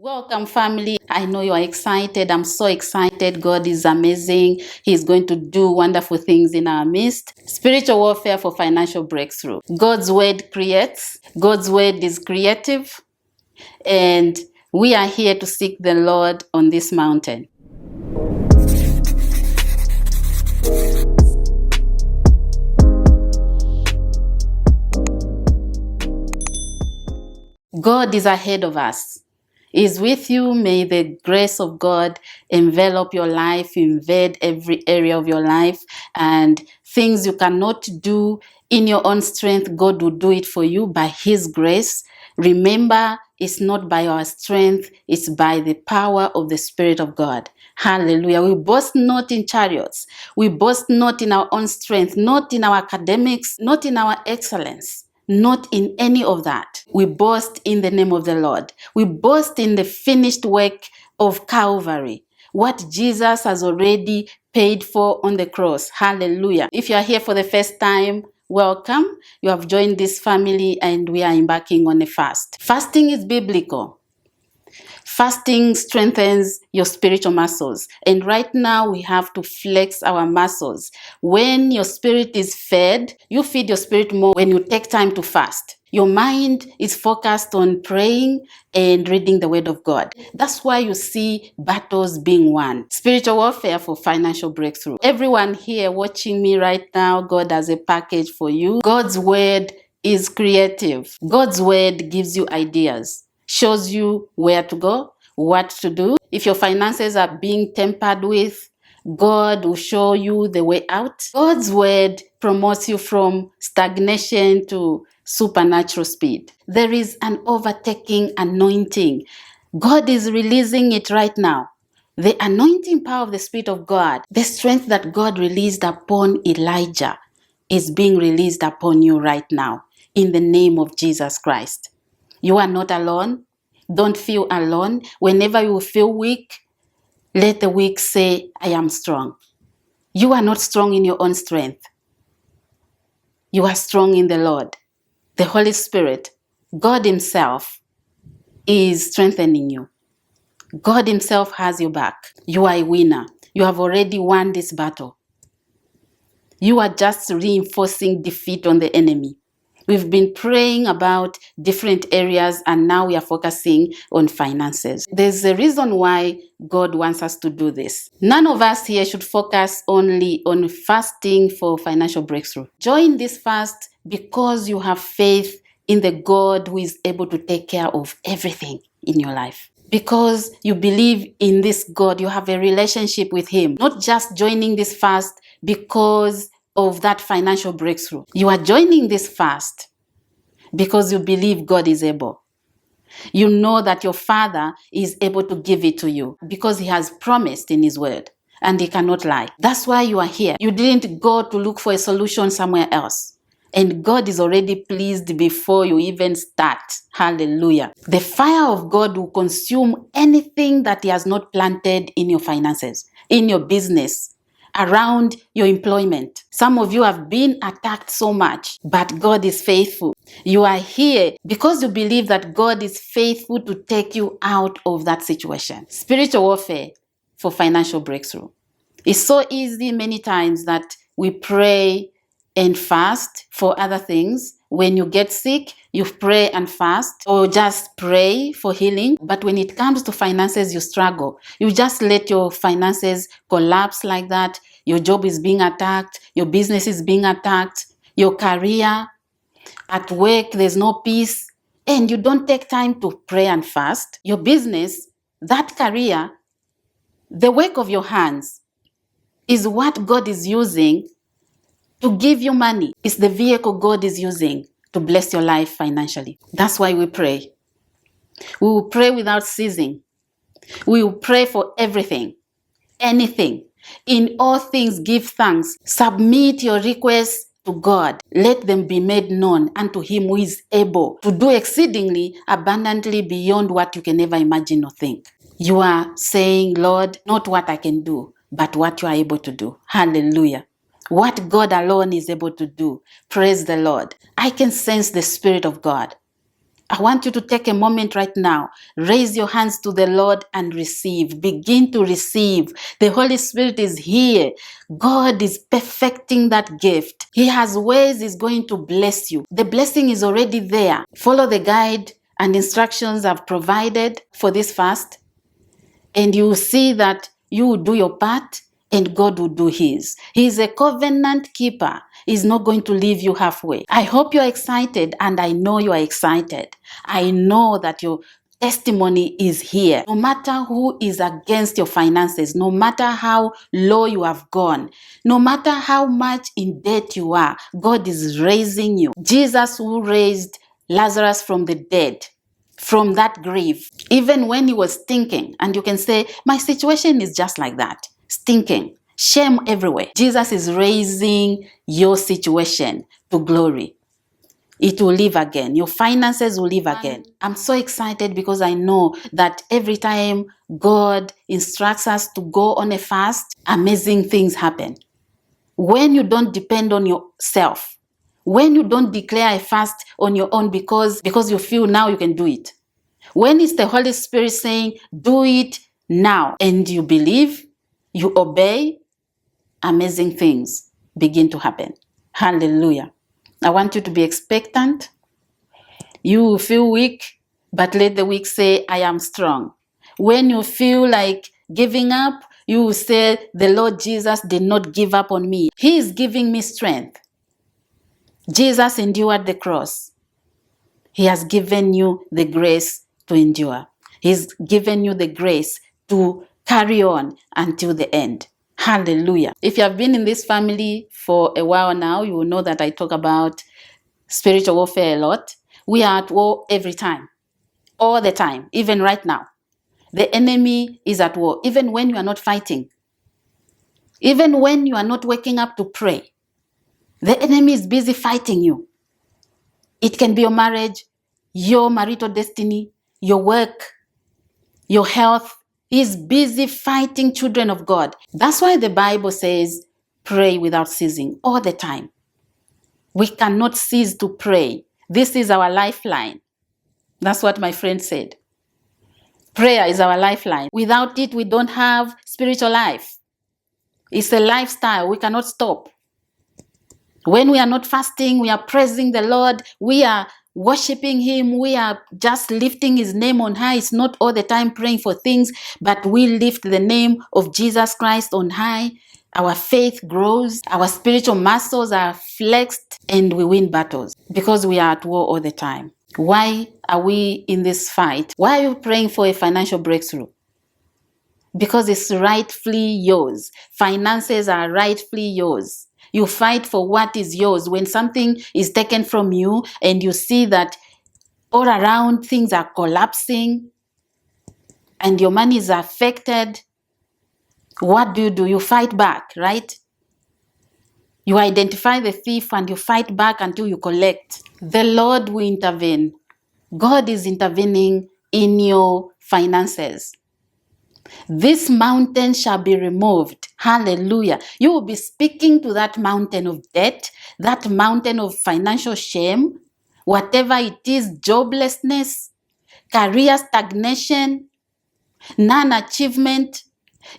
Welcome, family. I know you are excited. I'm so excited. God is amazing. He's going to do wonderful things in our midst. Spiritual warfare for financial breakthrough. God's word creates. God's word is creative. And we are here to seek the Lord on this mountain. God is ahead of us. Is with you. May the grace of God envelop your life, invade every area of your life, and things you cannot do in your own strength, God will do it for you by His grace. Remember, it's not by our strength, it's by the power of the Spirit of God. Hallelujah. We boast not in chariots. We boast not in our own strength, not in our academics, not in our excellence. Not in any of that. We boast in the name of the Lord. We boast in the finished work of Calvary, what Jesus has already paid for on the cross. Hallelujah. If you are here for the first time, welcome. You have joined this family and we are embarking on a fast. Fasting is biblical. Fasting strengthens your spiritual muscles. And right now we have to flex our muscles. When your spirit is fed, you feed your spirit more when you take time to fast. Your mind is focused on praying and reading the word of God. That's why you see battles being won. Spiritual warfare for financial breakthrough. Everyone here watching me right now, God has a package for you. God's word is creative. God's word gives you ideas. Shows you where to go, what to do. If your finances are being tampered with, God will show you the way out. God's word promotes you from stagnation to supernatural speed. There is an overtaking anointing. God is releasing it right now. The anointing power of the Spirit of God, the strength that God released upon Elijah, is being released upon you right now in the name of Jesus Christ. You are not alone. Don't feel alone. Whenever you feel weak, let the weak say, I am strong. You are not strong in your own strength. You are strong in the Lord. The Holy Spirit, God Himself, is strengthening you. God Himself has your back. You are a winner. You have already won this battle. You are just reinforcing defeat on the enemy. We've been praying about different areas and now we are focusing on finances. There's a reason why God wants us to do this. None of us here should focus only on fasting for financial breakthrough. Join this fast because you have faith in the God who is able to take care of everything in your life. Because you believe in this God, you have a relationship with Him. Not just joining this fast because of that financial breakthrough. You are joining this fast because you believe God is able. You know that your Father is able to give it to you because He has promised in His word and He cannot lie. That's why you are here. You didn't go to look for a solution somewhere else. And God is already pleased before you even start. Hallelujah. The fire of God will consume anything that He has not planted in your finances, in your business, around your employment. Some of you have been attacked so much, but God is faithful. You are here because you believe that God is faithful to take you out of that situation. Spiritual warfare for financial breakthrough. It's so easy many times that we pray and fast for other things. When you get sick, you pray and fast or just pray for healing. But when it comes to finances, you struggle. You just let your finances collapse like that. Your job is being attacked. Your business is being attacked. Your career, at work, there's no peace. And you don't take time to pray and fast. Your business, that career, the work of your hands is what God is using to give you money. It's the vehicle God is using to bless your life financially. That's why we pray. We will pray without ceasing. We will pray for everything, anything. In all things, give thanks. Submit your requests to God. Let them be made known unto Him who is able to do exceedingly abundantly beyond what you can ever imagine or think. You are saying, Lord, not what I can do, but what you are able to do. Hallelujah. What God alone is able to do. Praise the Lord. I can sense the Spirit of God I want you to take a moment right now. Raise your hands to the Lord and receive. Begin to receive. The Holy Spirit is here. God is perfecting that gift. He has ways He's going to bless you. The blessing is already there. Follow the guide and instructions I've provided for this fast, and you will see that you will do your part and God will do His. He is a covenant keeper. He's not going to leave you halfway. I hope you're excited, and I know you are excited. I know that your testimony is here. No matter who is against your finances, no matter how low you have gone, no matter how much in debt you are, God is raising you. Jesus, who raised Lazarus from the dead, from that grave, even when he was stinking, and you can say, my situation is just like that, stinking, shame everywhere. Jesus is raising your situation to glory. It will live again. Your finances will live again. I'm so excited because I know that every time God instructs us to go on a fast, amazing things happen. When you don't depend on yourself, when you don't declare a fast on your own because you feel now you can do it. When it's the Holy Spirit saying, do it now, and you believe, you obey, amazing things begin to happen. Hallelujah. I want you to be expectant. You will feel weak, but let the weak say, I am strong. When you feel like giving up, you will say, the Lord Jesus did not give up on me. He is giving me strength. Jesus endured the cross. He has given you the grace to endure. He's given you the grace to carry on until the end. Hallelujah. If you have been in this family for a while now, you will know that I talk about spiritual warfare a lot. We are at war every time, all the time, even right now. The enemy is at war, even when you are not fighting. Even when you are not waking up to pray, the enemy is busy fighting you. It can be your marriage, your marital destiny, your work, your health. He's busy fighting children of God. That's why the Bible says, pray without ceasing all the time. We cannot cease to pray. This is our lifeline. That's what my friend said. Prayer is our lifeline. Without it, we don't have spiritual life. It's a lifestyle. We cannot stop. When we are not fasting, we are praising the Lord. We are worshiping Him. We are just lifting His name on high. It's not all the time praying for things, but we lift the name of Jesus Christ on high. Our faith grows. Our spiritual muscles are flexed, and we win battles because we are at war all the time. Why are we in this fight? Why are you praying for a financial breakthrough? Because it's rightfully yours. Finances are rightfully yours. You fight for what is yours. When something is taken from you and you see that all around things are collapsing and your money is affected, what do? You fight back, right? You identify the thief and you fight back until you collect. The Lord will intervene. God is intervening in your finances. This mountain shall be removed. Hallelujah. You will be speaking to that mountain of debt, that mountain of financial shame, whatever it is, joblessness, career stagnation, non-achievement.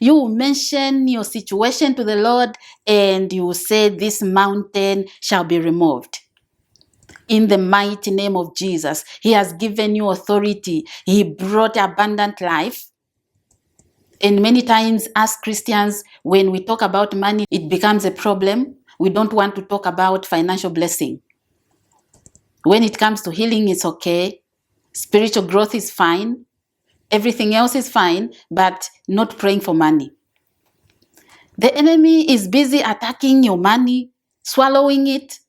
You will mention your situation to the Lord and you will say, this mountain shall be removed. In the mighty name of Jesus, He has given you authority. He brought abundant life. And many times as Christians, when we talk about money, it becomes a problem. We don't want to talk about financial blessing. When it comes to healing, it's okay. Spiritual growth is fine. Everything else is fine, but not praying for money. The enemy is busy attacking your money, swallowing it,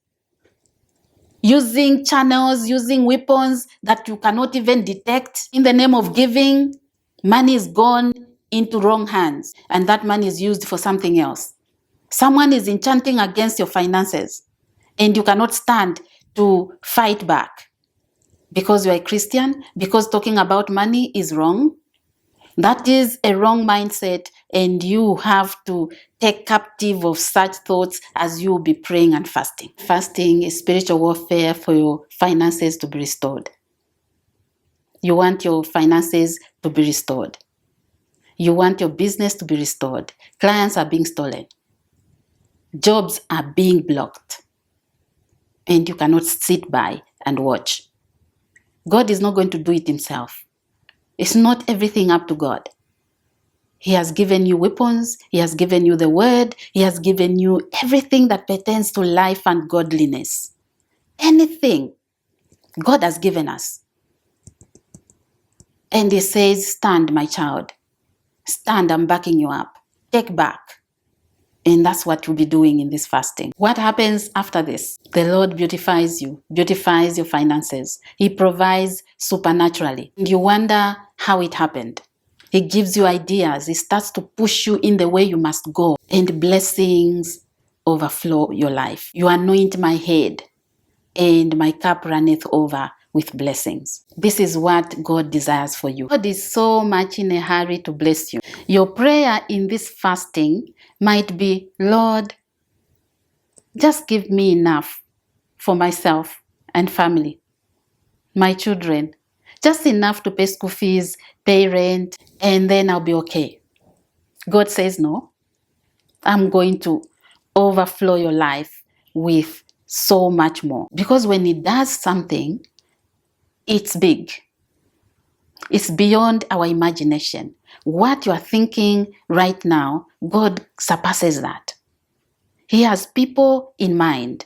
using channels, using weapons that you cannot even detect. In the name of giving, money is gone into wrong hands, and that money is used for something else. Someone is enchanting against your finances, and you cannot stand to fight back because you're a Christian, because talking about money is wrong. That is a wrong mindset, and you have to take captive of such thoughts as you will be praying and fasting. Fasting is spiritual warfare for your finances to be restored. You want your finances to be restored. You want your business to be restored. Clients are being stolen. Jobs are being blocked. And you cannot sit by and watch. God is not going to do it himself. It's not everything up to God. He has given you weapons. He has given you the word. He has given you everything that pertains to life and godliness. Anything God has given us. And he says, stand, my child. Stand, I'm backing you up. Take back. And that's what you'll be doing in this fasting. What happens after this? The Lord beautifies you, beautifies your finances. He provides supernaturally. And you wonder how it happened. He gives you ideas. He starts to push you in the way you must go. And blessings overflow your life. You anoint my head, and my cup runneth over with blessings. This is what God desires for you. God is so much in a hurry to bless you. Your prayer in this fasting might be, Lord, just give me enough for myself and family, my children, just enough to pay school fees, pay rent, and then I'll be okay. God says, no, I'm going to overflow your life with so much more. Because when he does something, it's big. It's beyond our imagination. What you are thinking right now, God surpasses that. He has people in mind.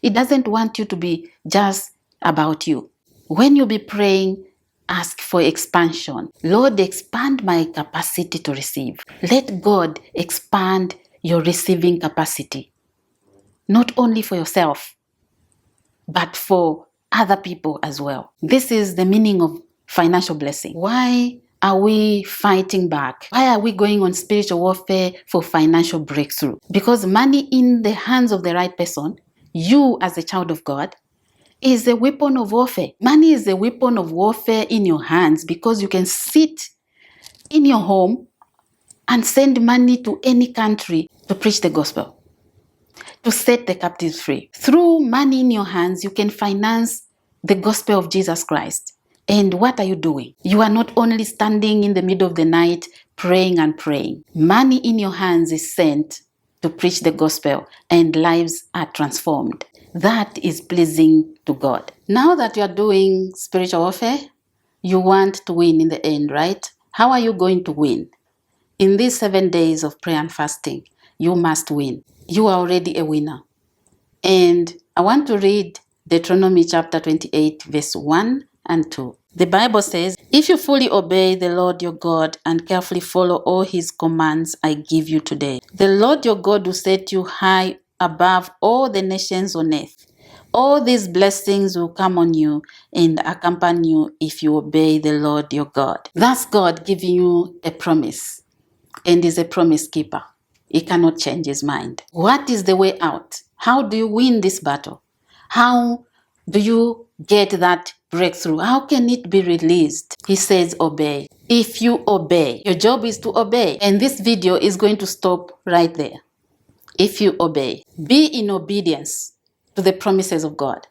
He doesn't want you to be just about you. When you be praying, ask for expansion. Lord, expand my capacity to receive. Let God expand your receiving capacity. Not only for yourself, but for other people as well. This is the meaning of financial blessing. Why are we fighting back? Why are we going on spiritual warfare for financial breakthrough? Because money in the hands of the right person, you as a child of God, is a weapon of warfare. Money is a weapon of warfare in your hands because you can sit in your home and send money to any country to preach the gospel, to set the captives free. Through money in your hands, you can finance the gospel of Jesus Christ. And what are you doing? You are not only standing in the middle of the night praying and praying. Money in your hands is sent to preach the gospel and lives are transformed. That is pleasing to God. Now that you are doing spiritual warfare, you want to win in the end, right? How are you going to win? In these 7 days of prayer and fasting, you must win. You are already a winner. And I want to read Deuteronomy chapter 28, verse 1 and 2. The Bible says, if you fully obey the Lord your God and carefully follow all his commands I give you today, the Lord your God will set you high above all the nations on earth. All these blessings will come on you and accompany you if you obey the Lord your God. That's God giving you a promise, and is a promise keeper. He cannot change his mind. What is the way out? How do you win this battle? How do you get that breakthrough? How can it be released? He says, obey. If you obey, your job is to obey. And this video is going to stop right there. If you obey, be in obedience to the promises of God.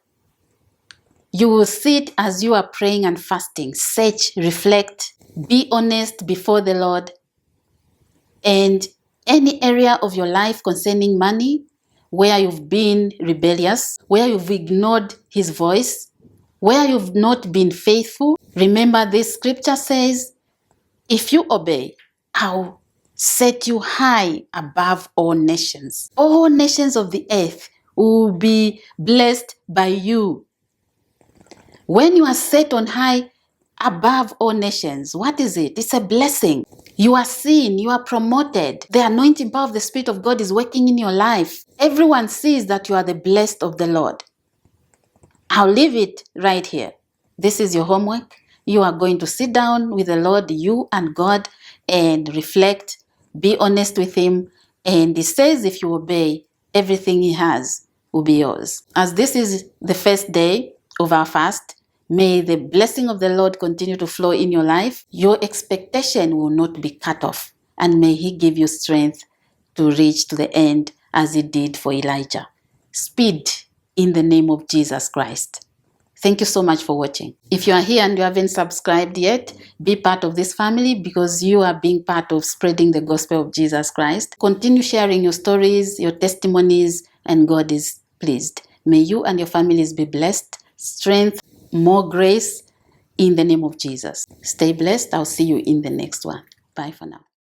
You will sit as you are praying and fasting. Search, reflect, be honest before the Lord. And any area of your life concerning money, where you've been rebellious, where you've ignored his voice, where you've not been faithful, remember this scripture says, if you obey, I'll set you high above all nations. All nations of the earth will be blessed by you. When you are set on high above all nations, what is it? It's a blessing. You are seen, you are promoted. The anointing power of the Spirit of God is working in your life. Everyone sees that you are the blessed of the Lord. I'll leave it right here. This is your homework. You are going to sit down with the Lord, you and God, and reflect, be honest with him. And he says if you obey, everything he has will be yours. As this is the first day of our fast, may the blessing of the Lord continue to flow in your life. Your expectation will not be cut off. And may he give you strength to reach to the end as he did for Elijah. Speed in the name of Jesus Christ. Thank you so much for watching. If you are here and you haven't subscribed yet, be part of this family because you are being part of spreading the gospel of Jesus Christ. Continue sharing your stories, your testimonies, and God is pleased. May you and your families be blessed, strength, more grace in the name of Jesus. Stay blessed. I'll see you in the next one. Bye for now.